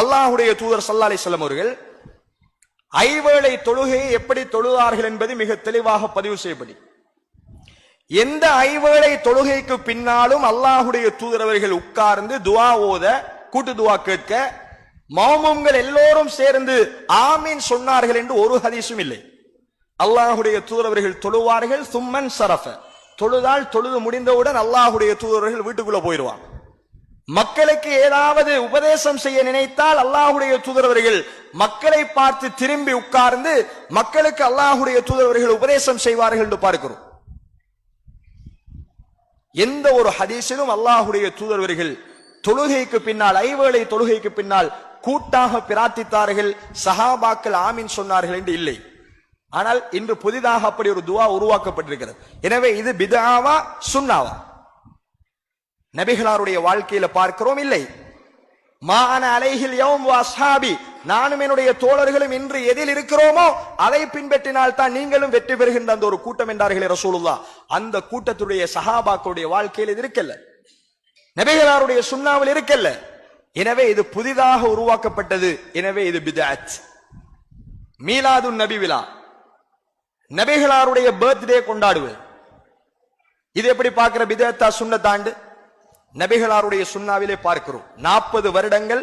அல்லாஹ்வுடைய தூதர் ஸல்லல்லாஹு அலைஹி வஸல்லம் அவர்கள் ஐவேளை தொழுகையை எப்படி தொழுதார்கள் என்பது மிக தெளிவாக பதிவு செய்யப்படி, எந்த ஐவேளை தொழுகைக்கு பின்னாலும் அல்லாஹ்வுடைய தூதர் அவர்கள் உட்கார்ந்து துஆ ஓத, கூட்டு துஆ கேட்க, மௌமூம்கள் எல்லோரும் சேர்ந்து ஆமீன் சொன்னார்கள் என்று ஒரு ஹதீஸும் இல்லை. அல்லாஹ்வுடைய தூதர் அவர்கள் தொழுவார்கள், சும்மன் சரஃப, தொழுதால் தொழுது முடிந்தவுடன் அல்லாஹ்வுடைய தூதர் அவர்கள் வீட்டுக்குள்ள போயிடுவாங்க. மக்களுக்கு ஏதாவது உபதேசம் செய்ய நினைத்தால் அல்லாஹ்வுடைய தூதர் அவர்கள் மக்களை பார்த்து திரும்பி உட்கார்ந்து மக்களுக்கு அல்லாஹ்வுடைய தூதர் அவர்கள் உபதேசம் செய்வார்கள் என்று பார்க்கிறோம். எந்த ஒரு ஹதீஸிலும் அல்லாஹ்வுடைய தூதர் அவர்கள் தொழுகைக்கு பின்னால், ஐவேளை தொழுகைக்கு பின்னால் கூட்டாக பிரார்த்தித்தார்கள், சஹாபாக்கள் ஆமீன் சொன்னார்கள் என்று இல்லை. ஆனால் இன்று புதிதாக அப்படி ஒரு துஆ உருவாக்கப்பட்டிருக்கிறது. எனவே இது பித்ஆவா சுன்னாவா? நபிகளாருடைய வாழ்க்கையில பார்க்கிறோம் இல்லை. மா அன அலைஹில் யௌம் வ அஸ்ஹாபி, நானும் என்னுடைய தோழர்களும் இன்று எதில் இருக்கிறோமோ அதை பின்பற்றினால் தான் நீங்களும் வெற்றி பெறுகின்ற அந்த ஒரு கூட்டம் என்றார்களே ரசூலுல்லாஹ். அந்த கூட்டத்துடைய சஹாபாக்களுடைய வாழ்க்கையில் இது இருக்கல்ல, நபிகளாருடைய சுன்னாவில் இருக்கல்ல. எனவே இது புதிதாக உருவாக்கப்பட்டது. எனவே இது பித்அத். மீலாதுன் நபி விழா, நபிகளாருடைய பர்த்டே கொண்டாடுவது, இது எப்படி பார்க்கிற பித்அத்தா சுன்னத்தாண்டு? நபிகளாருடைய சுன்னாவிலே பார்க்கிறோம் 40 வருடங்கள்